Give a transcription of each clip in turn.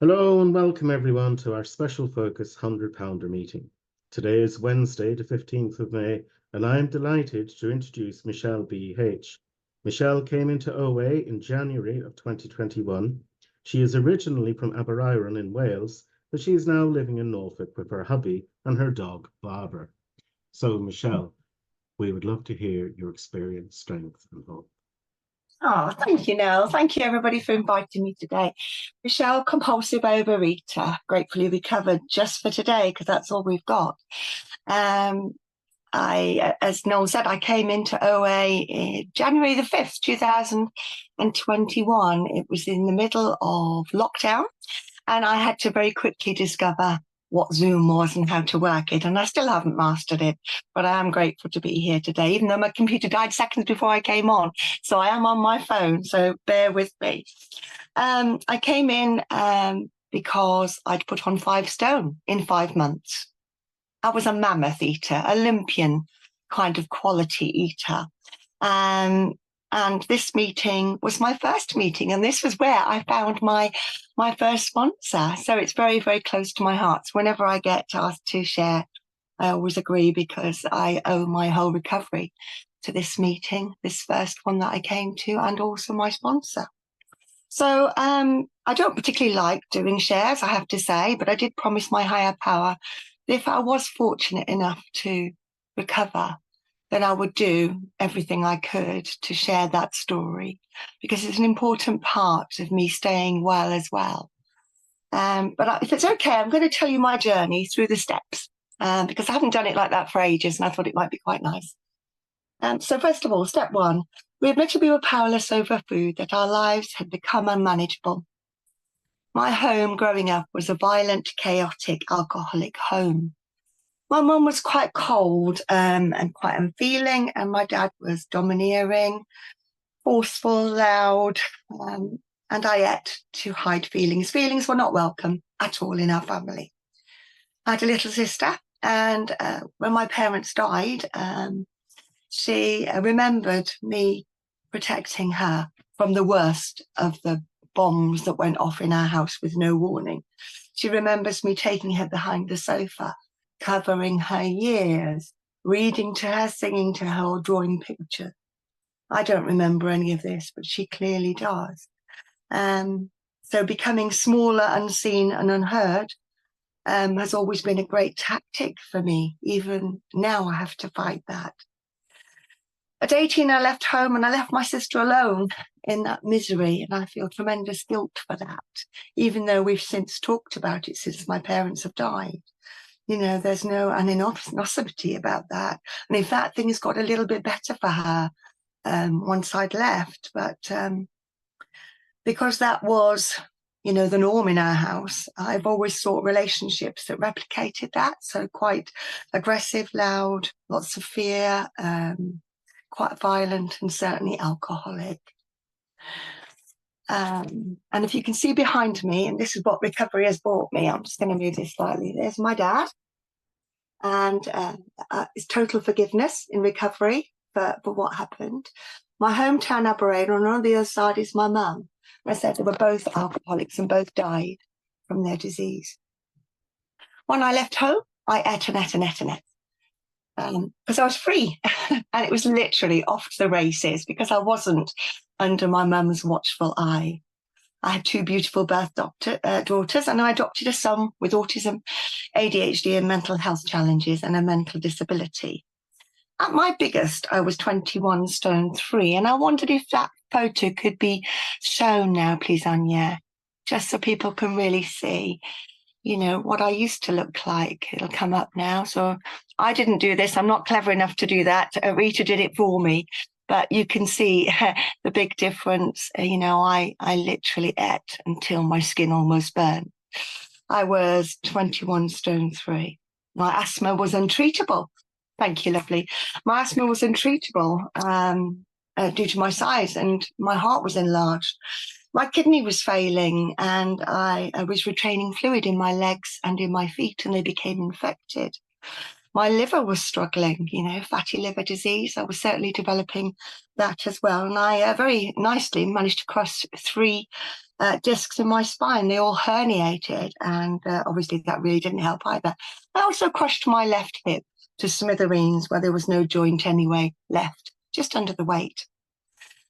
Hello and welcome everyone to our special focus 100 pounder meeting. Today is Wednesday, the 15th of May, and I am delighted to introduce Michelle B.H. Michelle came into OA in January of 2021. She is originally from Aberyron in Wales, but she is now living in Norfolk with her hubby and her dog, Barbara. So, Michelle, we would love to hear your experience, strength, and hope. Oh, thank you, Nell. Thank you, everybody, for inviting me today. Michelle, compulsive overeater, gratefully recovered just for today because that's all we've got. As Noel said, I came into OA in January the 5th, 2021. It was in the middle of lockdown, and I had to very quickly discover what Zoom was and how to work it. And I still haven't mastered it, but I am grateful to be here today, even though my computer died seconds before I came on. So I am on my phone, so bear with me. I came in because I'd put on 5 stone in 5 months. I was a mammoth eater, Olympian kind of quality eater. And this meeting was my first meeting, and this was where I found my first sponsor. So it's very, very close to my heart. So whenever I get asked to share, I always agree because I owe my whole recovery to this meeting, this first one that I came to, and also my sponsor. So I don't particularly like doing shares, I have to say, but I did promise my higher power that if I was fortunate enough to recover, then I would do everything I could to share that story because it's an important part of me staying well as well. But if it's okay, I'm going to tell you my journey through the steps because I haven't done it like that for ages and I thought it might be quite nice. So first of all, step 1, we admitted we were powerless over food, that our lives had become unmanageable. My home growing up was a violent, chaotic, alcoholic home. My mum was quite cold and quite unfeeling, and my dad was domineering, forceful, loud, and I ate to hide feelings. Feelings were not welcome at all in our family. I had a little sister, and when my parents died, she remembered me protecting her from the worst of the bombs that went off in our house with no warning. She remembers me taking her behind the sofa, covering her ears, reading to her, singing to her, or drawing pictures. I don't remember any of this, but she clearly does. So becoming smaller, unseen, and unheard has always been a great tactic for me. Even now I have to fight that. At 18, I left home and I left my sister alone in that misery, and I feel tremendous guilt for that, even though we've since talked about it since my parents have died. You know, there's no animosity about that. And in fact, things got a little bit better for her once I'd left. But because that was, you know, the norm in our house, I've always sought relationships that replicated that. So quite aggressive, loud, lots of fear, quite violent, and certainly alcoholic. And if you can see behind me, and this is what recovery has brought me, I'm just going to move this slightly. There's my dad. And it's total forgiveness in recovery for what happened. My hometown Aberyron, and on the other side is my mum. I said they were both alcoholics and both died from their disease. When I left home, I ate and ate and ate and ate because I was free. And it was literally off to the races because I wasn't under my mum's watchful eye. I had 2 beautiful birth daughters, and I adopted a son with autism, ADHD, and mental health challenges, and a mental disability. At my biggest, I was 21 stone 3, and I wondered if that photo could be shown now, please, Anya, just so people can really see, you know, what I used to look like. It'll come up now. So I didn't do this. I'm not clever enough to do that. Rita did it for me. But you can see the big difference. You know, I literally ate until my skin almost burned. I was 21 stone 3. My asthma was untreatable. Thank you, lovely. My asthma was untreatable due to my size, and my heart was enlarged. My kidney was failing, and I was retaining fluid in my legs and in my feet, and they became infected. my liver was struggling, fatty liver disease. I was certainly developing that as well. And I very nicely managed to crush 3 discs in my spine. They all herniated, and obviously that really didn't help either. I also crushed my left hip to smithereens where there was no joint anyway left, just under the weight.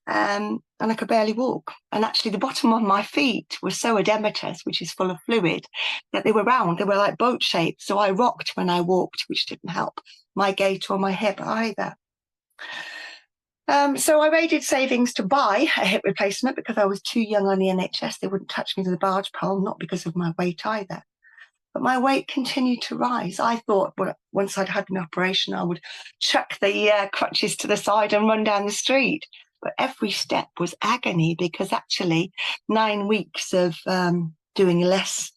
And I could barely walk. And actually the bottom of my feet was so edematous, which is full of fluid, that they were round. They were like boat shaped. So I rocked when I walked, which didn't help my gait or my hip either. So I raided savings to buy a hip replacement because I was too young on the NHS. They wouldn't touch me to the barge pole, not because of my weight either. But my weight continued to rise. I thought, well, once I'd had an operation, I would chuck the crutches to the side and run down the street. But every step was agony, because actually 9 weeks of doing less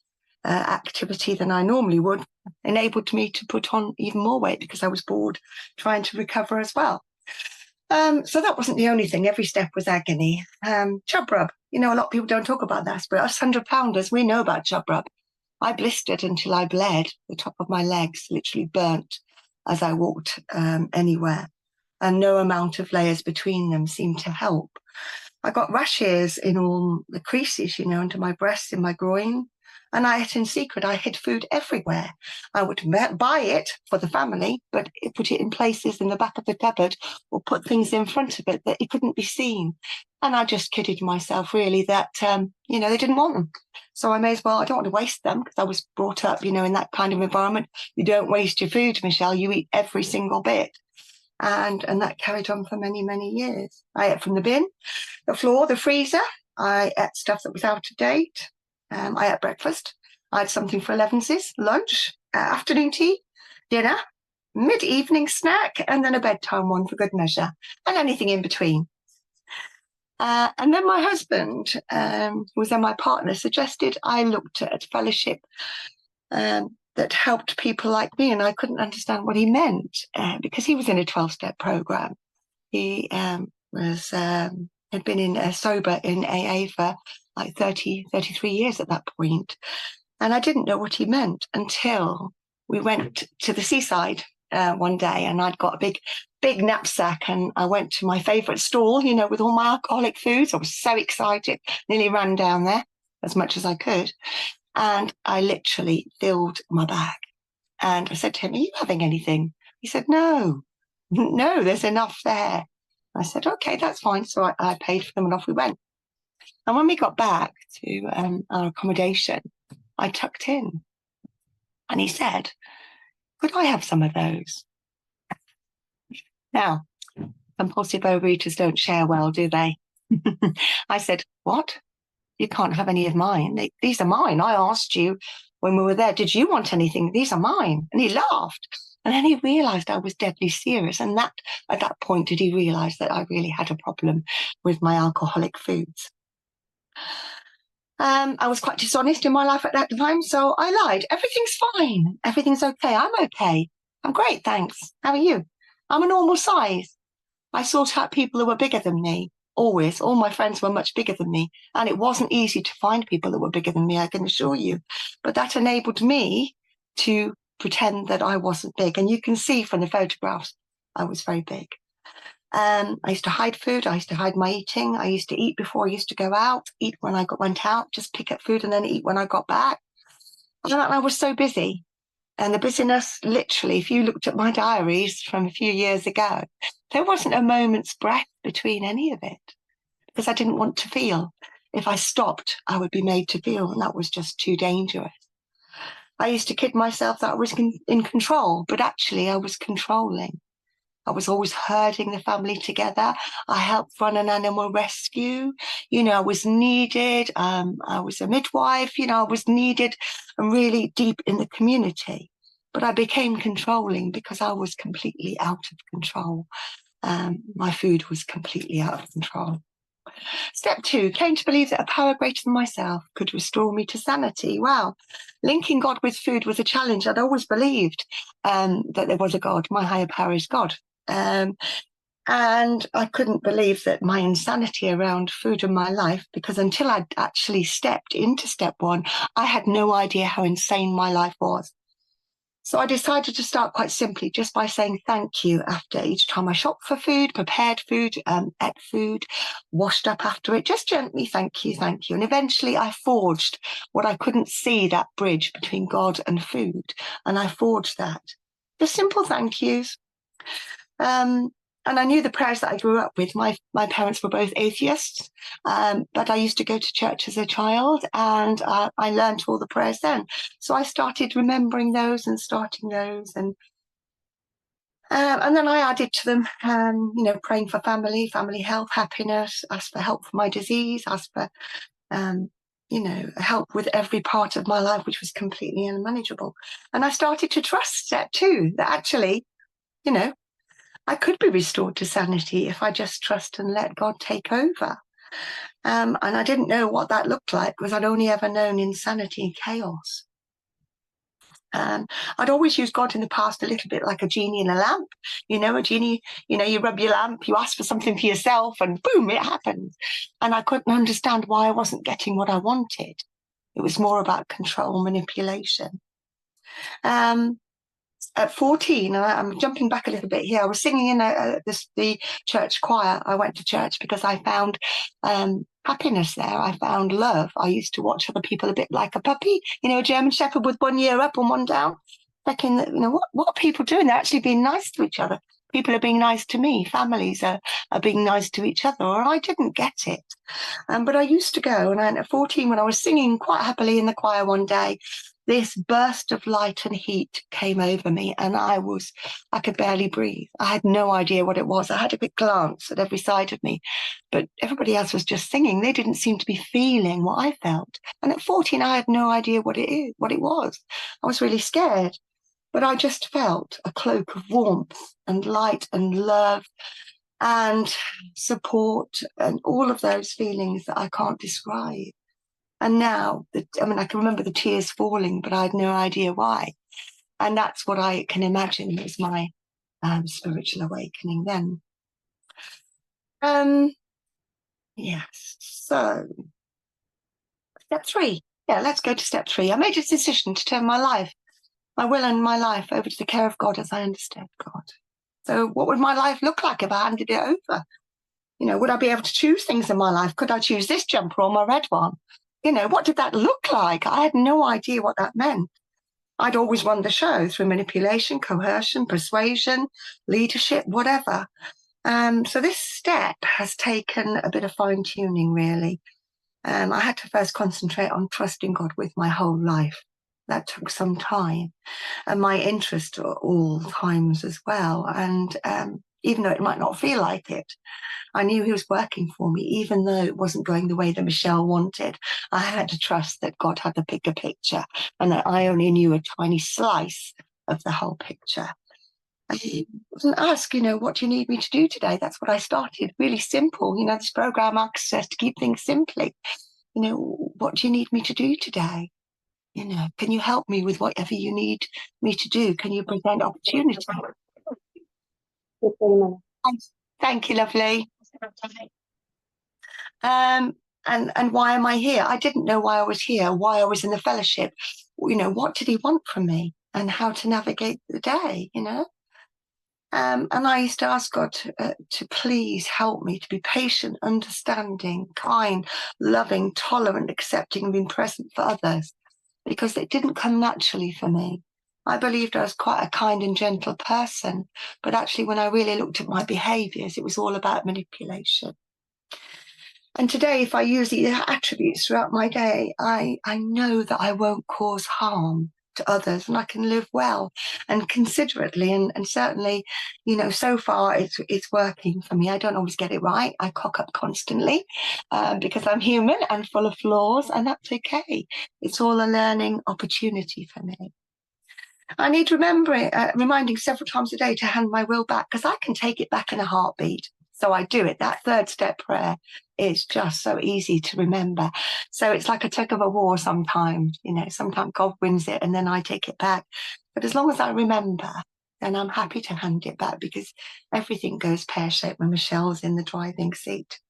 activity than I normally would enabled me to put on even more weight, because I was bored trying to recover as well. So that wasn't the only thing. Every step was agony. Chub rub. A lot of people don't talk about that, but us 100-pounders, we know about chub rub. I blistered until I bled. The top of my legs literally burnt as I walked anywhere. And no amount of layers between them seemed to help. I got rashes in all the creases, under my breasts, in my groin. And I ate in secret. I hid food everywhere. I would buy it for the family, but put it in places in the back of the cupboard, or put things in front of it that it couldn't be seen. And I just kidded myself, really, that, they didn't want them. So I may as well, I don't want to waste them, because I was brought up, in that kind of environment. You don't waste your food, Michelle. You eat every single bit. And that carried on for many, many years. I ate from the bin, the floor, the freezer. I ate stuff that was out of date. I ate breakfast. I had something for 11s, lunch, afternoon tea, dinner, mid-evening snack, and then a bedtime one for good measure, and anything in between. And then my husband, who was then my partner, suggested I looked at fellowship that helped people like me, and I couldn't understand what he meant, because he was in a 12-step program. He had been in sober in AA for like 33 years at that point. And I didn't know what he meant until we went to the seaside one day, and I'd got a big knapsack, and I went to my favourite stall, with all my alcoholic foods. I was so excited, nearly ran down there as much as I could. And I literally filled my bag. And I said to him, "Are you having anything?" He said, "No, there's enough there." I said, "Okay, that's fine." So I paid for them, and off we went. And when we got back to our accommodation, I tucked in. And he said, "Could I have some of those?" Now, compulsive overeaters don't share well, do they? I said, "What? You can't have any of mine. These are mine. I asked you when we were there, did you want anything? These are mine." And he laughed. And then he realized I was deadly serious. And at that point, did he realize that I really had a problem with my alcoholic foods. I was quite dishonest in my life at that time, so I lied. "Everything's fine. Everything's okay. I'm okay. I'm great, thanks. How are you? I'm a normal size." I sought out people who were bigger than me. Always. All my friends were much bigger than me. And it wasn't easy to find people that were bigger than me, I can assure you. But that enabled me to pretend that I wasn't big. And you can see from the photographs, I was very big. I used to hide food. I used to hide my eating. I used to eat before I used to go out, eat when I went out, just pick up food and then eat when I got back. And I was so busy. And the busyness, literally, if you looked at my diaries from a few years ago, there wasn't a moment's breath between any of it, because I didn't want to feel. If I stopped, I would be made to feel, and that was just too dangerous. I used to kid myself that I was in control, but actually I was controlling. I was always herding the family together. I helped run an animal rescue. I was needed. I was a midwife. I was needed and really deep in the community. But I became controlling because I was completely out of control. My food was completely out of control. Step 2, came to believe that a power greater than myself could restore me to sanity. Wow. Linking God with food was a challenge. I'd always believed that there was a God. My higher power is God. And I couldn't believe that my insanity around food in my life, because until I'd actually stepped into step 1, I had no idea how insane my life was. So I decided to start quite simply, just by saying thank you after each time I shopped for food, prepared food, ate food, washed up after it, just gently thank you, thank you. And eventually I forged what I couldn't see, that bridge between God and food. And I forged that. Just simple thank yous. And I knew the prayers that I grew up with. My parents were both atheists, but I used to go to church as a child, and I learned all the prayers then. So I started remembering those and starting those, and then I added to them, praying for family health, happiness, asked for help for my disease, asked for, help with every part of my life, which was completely unmanageable. And I started to trust step 2, that actually, I could be restored to sanity if I just trust and let God take over. And I didn't know what that looked like, because I'd only ever known insanity and chaos. I'd always used God in the past a little bit like a genie in a lamp. A genie, you rub your lamp, you ask for something for yourself, and boom, it happens. And I couldn't understand why I wasn't getting what I wanted. It was more about control, manipulation. At 14, and I'm jumping back a little bit here, I was singing in the church choir. I went to church because I found happiness there. I found love. I used to watch other people a bit like a puppy, a German Shepherd with one ear up and one down, thinking that, what are people doing? They're actually being nice to each other. People are being nice to me. Families are being nice to each other. Or I didn't get it. But I used to go, and at 14, when I was singing quite happily in the choir one day, this burst of light and heat came over me, and I could barely breathe. I had no idea what it was. I had a quick glance at every side of me, but everybody else was just singing. They didn't seem to be feeling what I felt. And at 14, I had no idea what it was. I was really scared, but I just felt a cloak of warmth and light and love and support and all of those feelings that I can't describe. And now, I can remember the tears falling, but I had no idea why. And that's what I can imagine was my spiritual awakening then. Yes. So, step 3. Yeah, let's go to step 3. I made a decision to turn my will and my life over to the care of God as I understood God. So what would my life look like if I handed it over? Would I be able to choose things in my life? Could I choose this jumper or my red one? What did that look like? I had no idea what that meant. I'd always run the show through manipulation, coercion, persuasion, leadership, whatever. So this step has taken a bit of fine-tuning, really. I had to first concentrate on trusting God with my whole life. That took some time, and my interest at all times as well. And even though it might not feel like it, I knew he was working for me, even though it wasn't going the way that Michelle wanted. I had to trust that God had the bigger picture, and that I only knew a tiny slice of the whole picture. I wasn't asked, what do you need me to do today? That's what I started. Really simple. This program asks us to keep things simply. What do you need me to do today? Can you help me with whatever you need me to do? Can you present opportunity? Thank you, lovely. And why am I here? I didn't know why I was here, why I was in the fellowship. What did he want from me, and how to navigate the day, and I used to ask God to please help me to be patient, understanding, kind, loving, tolerant, accepting, and being present for others, because it didn't come naturally for me. I believed I was quite a kind and gentle person, but actually when I really looked at my behaviours, it was all about manipulation. And today, if I use these attributes throughout my day, I know that I won't cause harm to others, and I can live well and considerately. And certainly, so far it's working for me. I don't always get it right. I cock up constantly because I'm human and full of flaws, and that's okay. It's all a learning opportunity for me. I need reminding several times a day to hand my will back, because I can take it back in a heartbeat. So I do it. That 3rd step prayer is just so easy to remember. So it's like a tug of a war sometimes. Sometimes God wins it and then I take it back. But as long as I remember, then I'm happy to hand it back, because everything goes pear-shaped when Michelle's in the driving seat.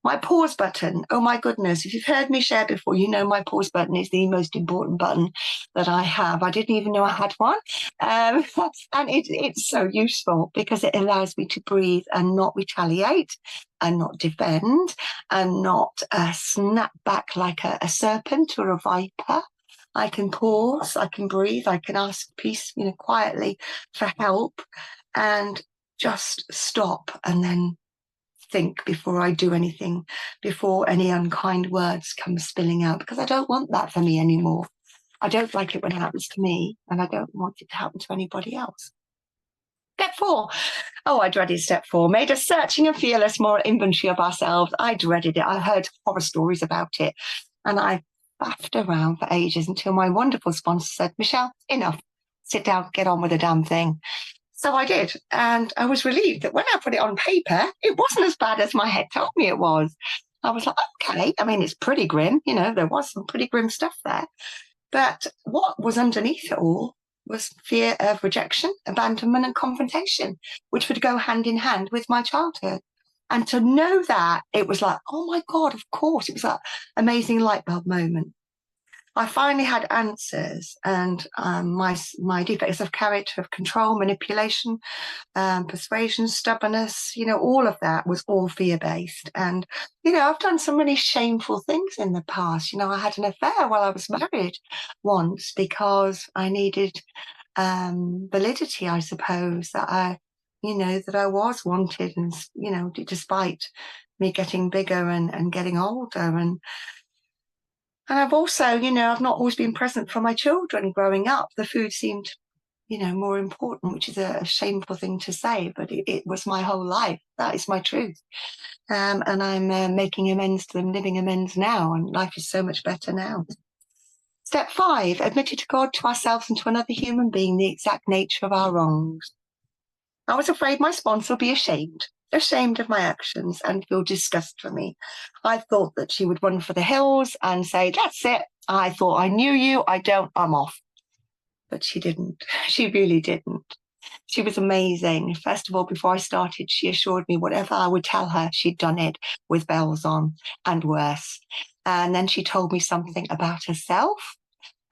My pause button. Oh my goodness. If you've heard me share before, you know my pause button is the most important button that I have. I didn't even know I had one. And it's so useful because it allows me to breathe and not retaliate and not defend and not snap back like a serpent or a viper. I can pause, I can breathe, I can ask peace, quietly for help and just stop and then think before I do anything, before any unkind words come spilling out, because I don't want that for me anymore. I don't like it when it happens to me, and I don't want it to happen to anybody else. Step 4. Oh, I dreaded step 4. Made a searching and fearless moral inventory of ourselves. I dreaded it. I heard horror stories about it, and I faffed around for ages until my wonderful sponsor said, Michelle, enough. Sit down, get on with the damn thing. So I did. And I was relieved that when I put it on paper, it wasn't as bad as my head told me it was. I was like, okay. I mean, it's pretty grim. There was some pretty grim stuff there. But what was underneath it all was fear of rejection, abandonment, and confrontation, which would go hand in hand with my childhood. And to know that, it was like, oh my God, of course. It was that amazing light bulb moment. I finally had answers, and my defects of character, of control, manipulation, persuasion, stubbornness, all of that was all fear-based. And, I've done some really shameful things in the past. I had an affair while I was married once because I needed validity, I suppose, that I was wanted, and, despite me getting bigger and getting older. And I've also, I've not always been present for my children growing up. The food seemed, more important, which is a shameful thing to say, but it was my whole life. That is my truth. And I'm making amends to them, living amends now, and life is so much better now. Step 5, admitted to God, to ourselves, and to another human being the exact nature of our wrongs. I was afraid my sponsor would be ashamed of my actions and feel disgust for me. I thought that she would run for the hills and say, that's it. I thought I knew you. I don't. I'm off. But she didn't. She really didn't. She was amazing. First of all, before I started, she assured me whatever I would tell her, she'd done it with bells on and worse. And then she told me something about herself.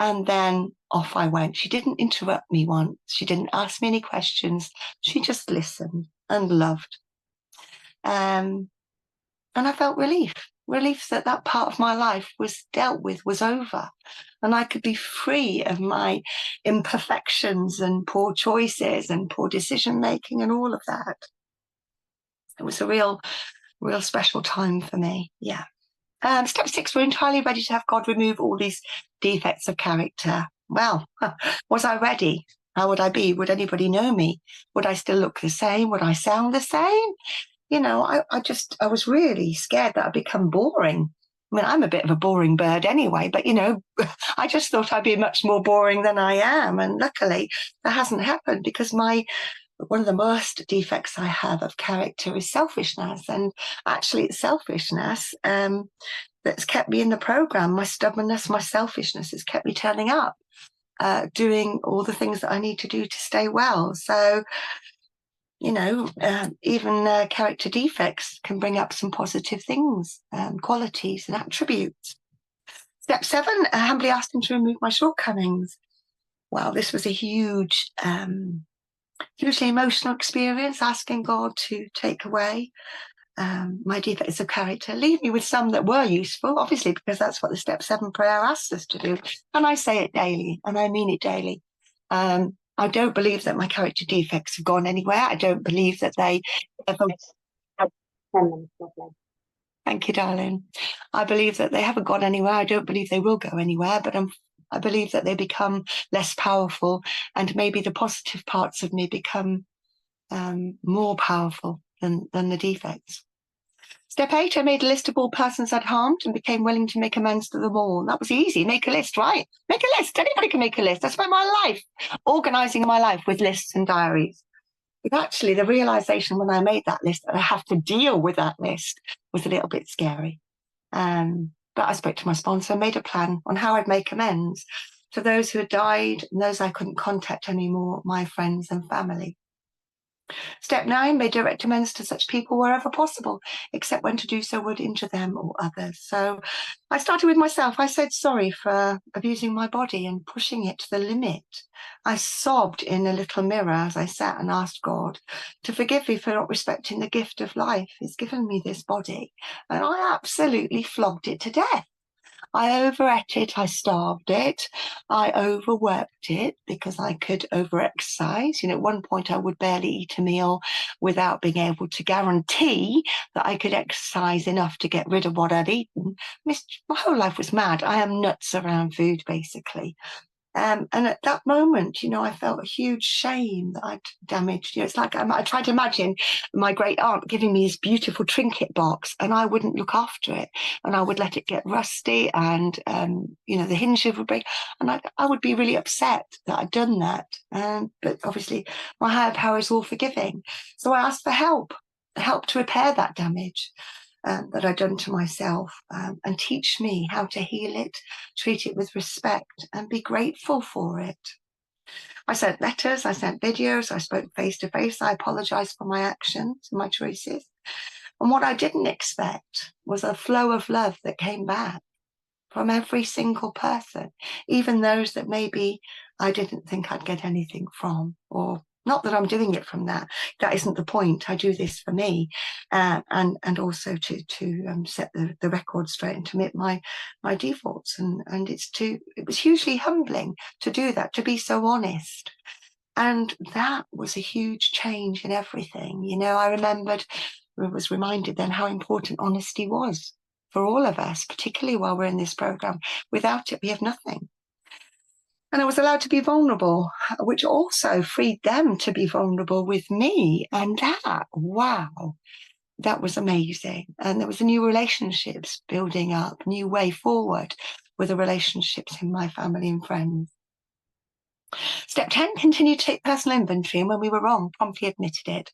And then off I went. She didn't interrupt me once. She didn't ask me any questions. She just listened and loved. And I felt relief that part of my life was dealt with, was over. And I could be free of my imperfections and poor choices and poor decision making and all of that. It was a real special time for me. Yeah. Step 6, we're entirely ready to have God remove all these defects of character. Well, was I ready? How would I be? Would anybody know me? Would I still look the same? Would I sound the same? I was really scared that I'd become boring. I mean, I'm a bit of a boring bird anyway, but, I just thought I'd be much more boring than I am. And luckily that hasn't happened, because one of the worst defects I have of character is selfishness. And actually it's selfishness that's kept me in the program. My stubbornness, my selfishness has kept me turning up, doing all the things that I need to do to stay well. So, even character defects can bring up some positive things, qualities and attributes. Step 7, I humbly asked him to remove my shortcomings. Well, this was a hugely emotional experience, asking God to take away my defects of character, leave me with some that were useful, obviously, because that's what the Step 7 prayer asks us to do. And I say it daily, and I mean it daily. I don't believe that my character defects have gone anywhere. I don't believe that they ever... Thank you, darling. I believe that they haven't gone anywhere. I don't believe they will go anywhere, but I believe that they become less powerful, and maybe the positive parts of me become more powerful than the defects. Step 8, I made a list of all persons I'd harmed and became willing to make amends to them all. That was easy. Make a list, right? Make a list. Anybody can make a list. I spent my life organising my life with lists and diaries. But actually, the realisation when I made that list that I have to deal with that list was a little bit scary. But I spoke to my sponsor and made a plan on how I'd make amends to those who had died and those I couldn't contact anymore, my friends and family. Step 9, may direct amends to such people wherever possible, except when to do so would injure them or others. So I started with myself. I said sorry for abusing my body and pushing it to the limit. I sobbed in a little mirror as I sat and asked God to forgive me for not respecting the gift of life. He's given me this body, and I absolutely flogged it to death. I overate it, I starved it, I overworked it because I could overexercise. At one point I would barely eat a meal without being able to guarantee that I could exercise enough to get rid of what I'd eaten. My whole life was mad. I am nuts around food, basically. And at that moment, I felt a huge shame that I'd damaged. It's like I tried to imagine my great aunt giving me this beautiful trinket box, and I wouldn't look after it, and I would let it get rusty, and the hinges would break, and I would be really upset that I'd done that. But obviously, my higher power is all forgiving, so I asked for help to repair that damage that I'd done to myself, and teach me how to heal it, treat it with respect, and be grateful for it. I sent letters, I sent videos, I spoke face to face, I apologized for my actions and my choices. And what I didn't expect was a flow of love that came back from every single person, even those that maybe I didn't think I'd get anything from, or not that I'm doing it from that. That isn't the point. I do this for me, and also to set the record straight and to meet my defaults. And it was hugely humbling to do that, to be so honest. And that was a huge change in everything. I was reminded then how important honesty was for all of us, particularly while we're in this program. Without it, we have nothing. And I was allowed to be vulnerable, which also freed them to be vulnerable with me. And wow, that was amazing. And there was a new relationships building up, new way forward with the relationships in my family and friends. Step 10, continue to take personal inventory. And when we were wrong, promptly admitted it.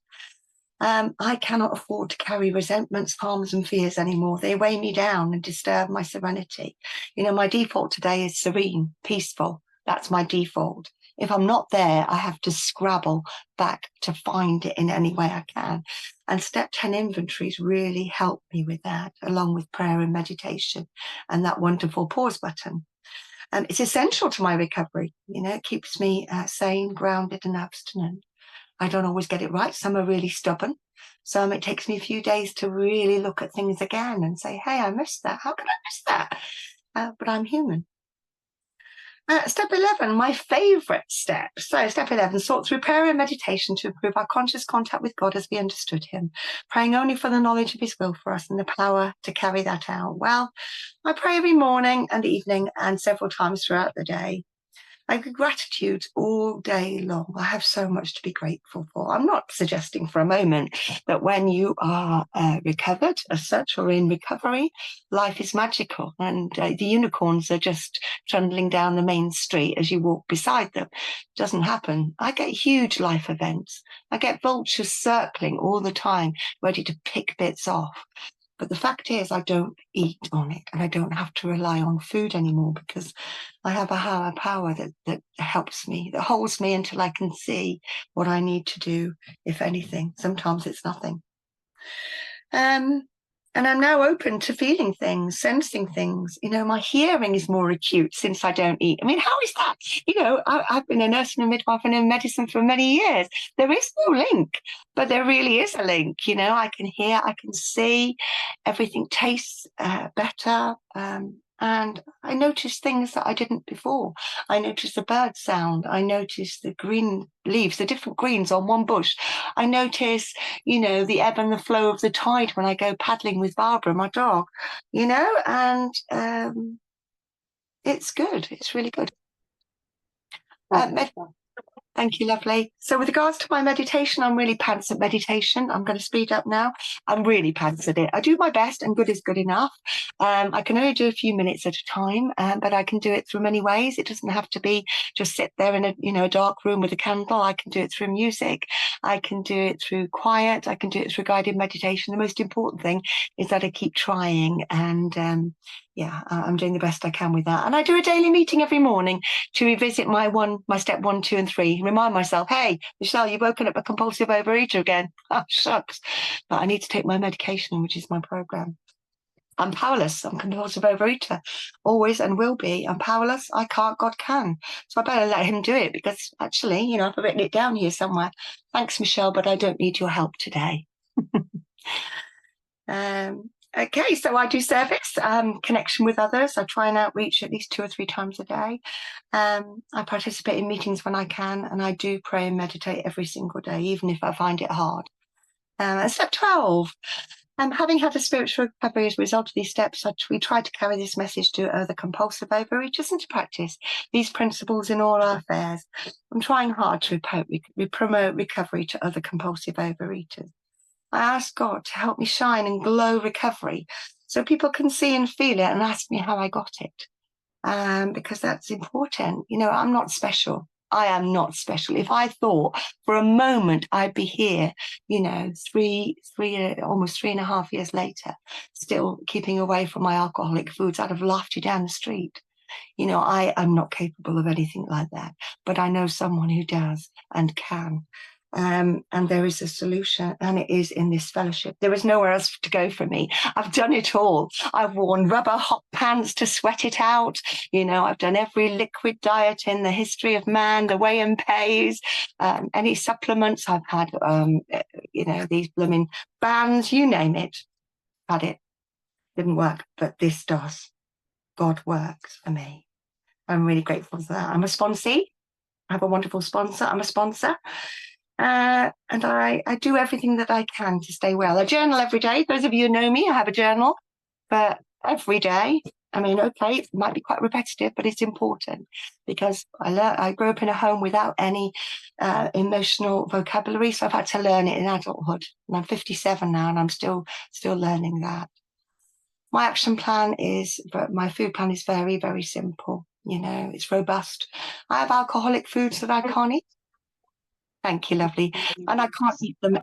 I cannot afford to carry resentments, harms, and fears anymore. They weigh me down and disturb my serenity. My default today is serene, peaceful. That's my default. If I'm not there, I have to scrabble back to find it in any way I can. And step 10 inventories really help me with that, along with prayer and meditation and that wonderful pause button. It's essential to my recovery. It keeps me sane, grounded, and abstinent. I don't always get it right. Some are really stubborn. Some it takes me a few days to really look at things again and say, hey, I missed that. How can I miss that? But I'm human. Step 11, my favorite step. So step 11, sought through prayer and meditation to improve our conscious contact with God as we understood him, praying only for the knowledge of his will for us and the power to carry that out. Well, I pray every morning and evening and several times throughout the day. I get gratitude all day long. I have so much to be grateful for. I'm not suggesting for a moment that when you are recovered as such or in recovery, life is magical and the unicorns are just trundling down the main street as you walk beside them. It doesn't happen. I get huge life events. I get vultures circling all the time, ready to pick bits off. But the fact is, I don't eat on it and I don't have to rely on food anymore because I have a higher power that helps me, that holds me until I can see what I need to do, if anything. Sometimes it's nothing. And I'm now open to feeling things, sensing things. My hearing is more acute since I don't eat. I mean, how is that? I've been a nurse and a midwife and in medicine for many years. There is no link, but there really is a link. I can hear, I can see, everything tastes better. And I noticed things that I didn't before. I noticed the bird sound. I noticed the green leaves, the different greens on one bush. I notice, the ebb and the flow of the tide when I go paddling with Barbara, my dog, and it's good. It's really good. Thank you, lovely. So with regards to my meditation, I'm really pants at meditation. I'm going to speed up now. I'm really pants at it. I do my best and good is good enough. I can only do a few minutes at a time, but I can do it through many ways. It doesn't have to be just sit there in a dark room with a candle. I can do it through music. I can do it through quiet. I can do it through guided meditation. The most important thing is that I keep trying and I'm doing the best I can with that. And I do a daily meeting every morning to revisit my step 1, 2, and 3. me, remind myself, hey, Michelle, you've woken up a compulsive overeater again. Oh, shucks. But I need to take my medication, which is my program. I'm powerless. I'm a compulsive overeater, always and will be. I'm powerless. I can't. God can. So I better let him do it, because actually, I've written it down here somewhere. Thanks, Michelle, but I don't need your help today. Okay, so I do service, connection with others. I try and outreach at least 2 or 3 times a day. I participate in meetings when I can, and I do pray and meditate every single day, even if I find it hard. Step 12. Having had a spiritual recovery as a result of these steps, we try to carry this message to other compulsive overeaters and to practice these principles in all our affairs. I'm trying hard to promote recovery to other compulsive overeaters. I ask God to help me shine and glow recovery so people can see and feel it and ask me how I got it. Because that's important. I'm not special. I am not special. If I thought for a moment I'd be here, almost 3.5 years later, still keeping away from my alcoholic foods, I'd have laughed you down the street. I am not capable of anything like that, but I know someone who does and can. And there is a solution, and it is in this fellowship. There is nowhere else to go for me. I've done it all. I've worn rubber hot pants to sweat it out. I've done every liquid diet in the history of man, the weigh and pays, any supplements. I've had, these blooming bands, you name it. Had it. Didn't work, but this does. God works for me. I'm really grateful for that. I'm a sponsee. I have a wonderful sponsor. I'm a sponsor. And I do everything that I can to stay well. I journal every day. Those of you who know me, I have a journal, but every day. Okay, it might be quite repetitive, but it's important, because I grew up in a home without any emotional vocabulary, so I've had to learn it in adulthood. And I'm 57 now, and I'm still learning that. My action plan my food plan is very, very simple. It's robust. I have alcoholic foods that I can't eat. Thank you, lovely. And I can't eat them.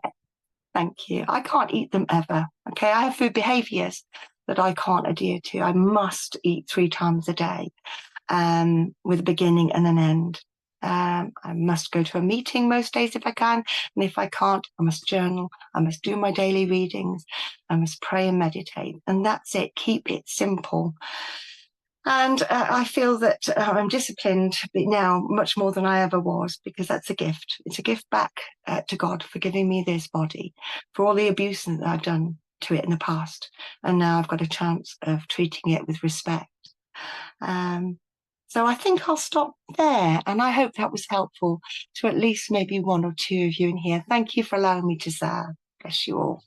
Thank you. I can't eat them ever. Okay. I have food behaviors that I can't adhere to. I must eat 3 times a day, with a beginning and an end. I must go to a meeting most days if I can. And if I can't, I must journal. I must do my daily readings. I must pray and meditate. And that's it. Keep it simple. And I feel that I'm disciplined now much more than I ever was, because that's a gift. It's a gift back to God for giving me this body, for all the abuse that I've done to it in the past. And now I've got a chance of treating it with respect. So I think I'll stop there. And I hope that was helpful to at least maybe 1 or 2 of you in here. Thank you for allowing me to serve. Bless you all.